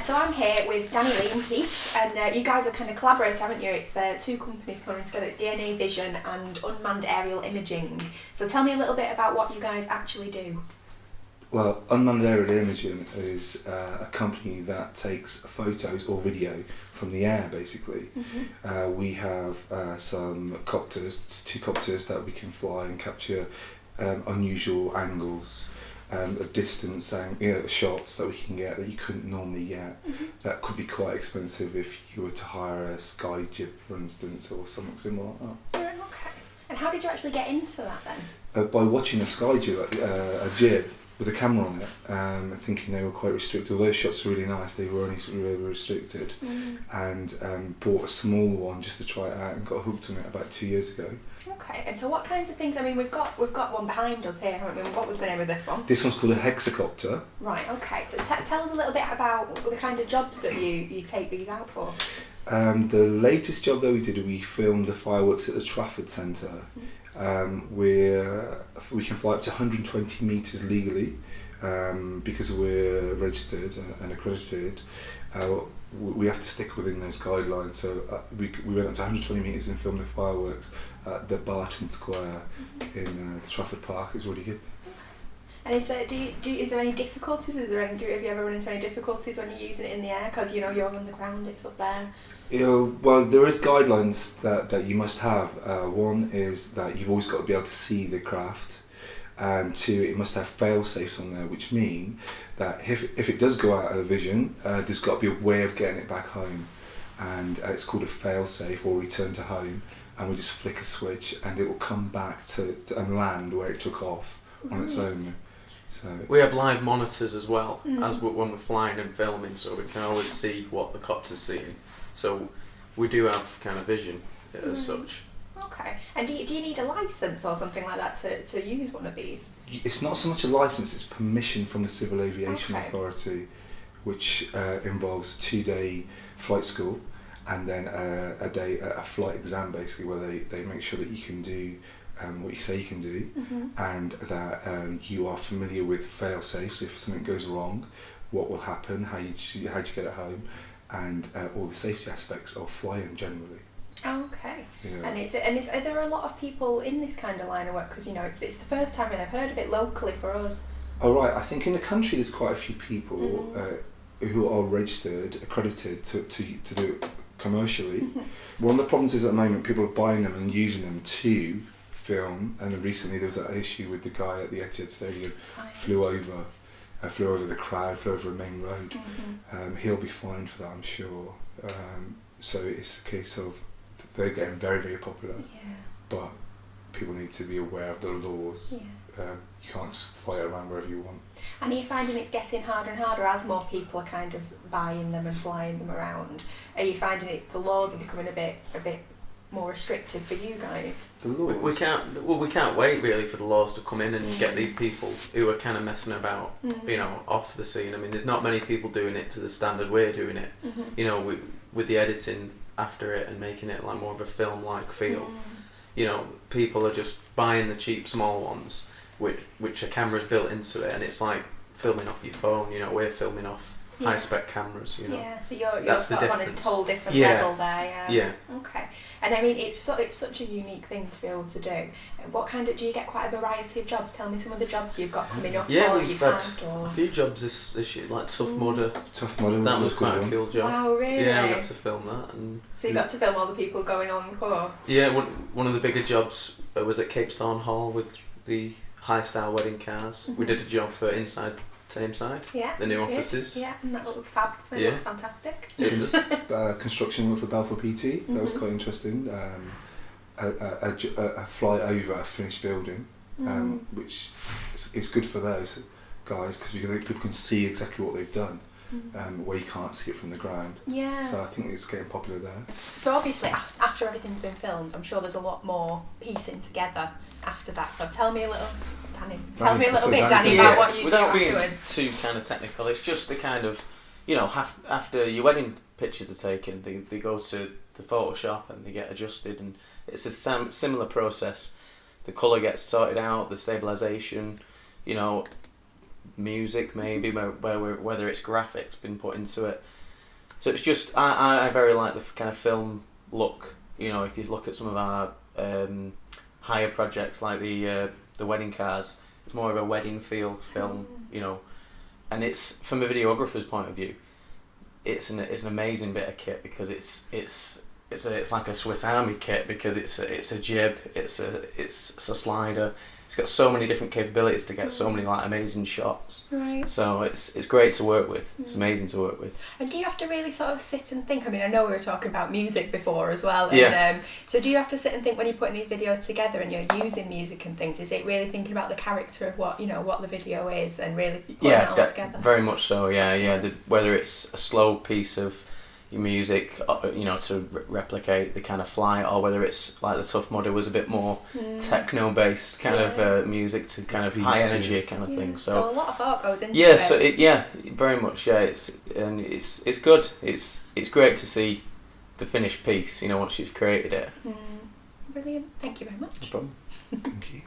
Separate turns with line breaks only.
So I'm here with Danny Lee and Keith, and you guys are kind of collaborating, haven't you? It's two companies coming together. It's DNA Vision and Unmanned Aerial Imaging. So tell me a little bit about what you guys actually do.
Well, Unmanned Aerial Imaging is a company that takes photos or video from the air, basically. Mm-hmm. We have some copters, 2 copters that we can fly and capture unusual angles, a distance and shots that we can get that you couldn't normally get. Mm-hmm. That could be quite expensive if you were to hire a sky jib, for instance, or something similar like that.
Yeah, okay. And how did you actually get into that then?
By watching a sky jib, a jib with a camera on it, thinking they were quite restricted. Although those shots were really nice, they were only really restricted. And bought a small one just to try it out and got hooked on it about 2 years ago.
Okay, and so what kinds of things, I mean, we've got one behind us here, haven't we? What was the name of this one?
This one's called a hexacopter.
Right, okay, so tell us a little bit about the kind of jobs that you take these out for.
The latest job that we did, we filmed the fireworks at the Trafford Centre. We can fly up to 120 metres legally because we're registered and accredited. We have to stick within those guidelines. So we went up to 120 metres and filmed the fireworks at the Barton Square in the Trafford Park. It was really good.
And is there any difficulties? Have you ever run into any difficulties when you're using it in the air? Because you're on the ground, it's up there.
Well, there is guidelines that you must have. One is that you've always got to be able to see the craft, and 2, it must have fail safes on there, which mean that if it does go out of vision, there's got to be a way of getting it back home, and it's called a fail safe or return to home, and we just flick a switch and it will come back to and land where it took off on its own. So
we have live monitors as well as when we're flying and filming, so we can always see what the copter's seeing. So we do have kind of vision as such.
Okay. And do you need a licence or something like that to use one of these?
It's not so much a licence, it's permission from the Civil Aviation Authority, which involves a 2-day flight school and then a flight exam, basically, where they make sure that you can do what you say you can do, and that you are familiar with fail safes. If something goes wrong, what will happen, how do you get it home, and all the safety aspects of flying generally.
Okay.
Yeah.
And are there a lot of people in this kind of line of work? Because it's the first time I've heard of it locally for us.
Oh right, I think in the country there's quite a few people who are registered, accredited to do it commercially. One of the problems is at the moment people are buying them and using them to film, and recently there was that issue with the guy at the Etihad Stadium flew over the crowd, flew over a main road. He'll be fined for that, I'm sure. So it's a case of they're getting very, very popular, but people need to be aware of the laws. You can't just fly around wherever you want.
And are you finding it's getting harder and harder as more people are kind of buying them and flying them around? Are you finding the laws are becoming a bit more restrictive for you guys?
The laws?
We can't wait really for the laws to come in and get these people who are kind of messing about, off the scene. I mean, there's not many people doing it to the standard we're doing it. With the editing after it and making it like more of a film-like feel. People are just buying the cheap small ones, which a camera's built into it, and it's like filming off your phone. We're filming off high spec cameras.
Yeah, so you're sort of on a whole different level there.
Yeah.
Okay. And I mean, it's such a unique thing to be able to do. What kind of do you get quite a variety of jobs? Tell me some of the jobs you've got coming up.
Yeah,
or
we've had a few jobs this year, like Tough Mudder.
Tough Mudder
that was
a
quite
good
a cool job.
Wow, really?
Yeah, we got to film that. And
so you got to film all the people going on the course?
Yeah, one of the bigger jobs was at Cape Thorne Hall with the high style wedding cars. We did a job for inside Tameside, the new offices.
Yeah, and that looks fab. It looks fantastic.
Construction for Balfour PT, that was quite interesting. A fly over a finished building, which is good for those guys because people can see exactly what they've done, where you can't see it from the ground.
Yeah.
So I think it's getting popular there.
So obviously after everything's been filmed, I'm sure there's a lot more piecing together after that. So tell me a little, Danny, Danny, about what you do
without being
afterwards.
too kind of technical, it's just the kind of, after your wedding pictures are taken, they go to the Photoshop and they get adjusted, and it's a similar process. The colour gets sorted out, the stabilisation, music maybe, whether it's graphics been put into it. So it's just I very like the kind of film look. You know, if you look at some of our higher projects like the wedding cars, it's more of a wedding feel film. You know, and it's from a videographer's point of view, it's an amazing bit of kit because it's like a Swiss Army kit because it's a jib, it's a slider. It's got so many different capabilities to get so many like amazing shots.
Right.
So it's great to work with. It's amazing to work with.
And do you have to really sort of sit and think? I mean, I know we were talking about music before as well. And,
Yeah.
So do you have to sit and think when you're putting these videos together and you're using music and things? Is it really thinking about the character of what the video is and really putting it all together?
Very much so. Yeah. Whether it's a slow piece of your music, to replicate the kind of flight, or whether it's like the Tough Mudder was a bit more techno-based kind of music to kind of high energy kind of thing.
So a lot of thought goes into it.
So very much. Yeah, it's good. It's great to see the finished piece. Once you've created it.
Brilliant. Thank you very much.
No problem.
Thank you.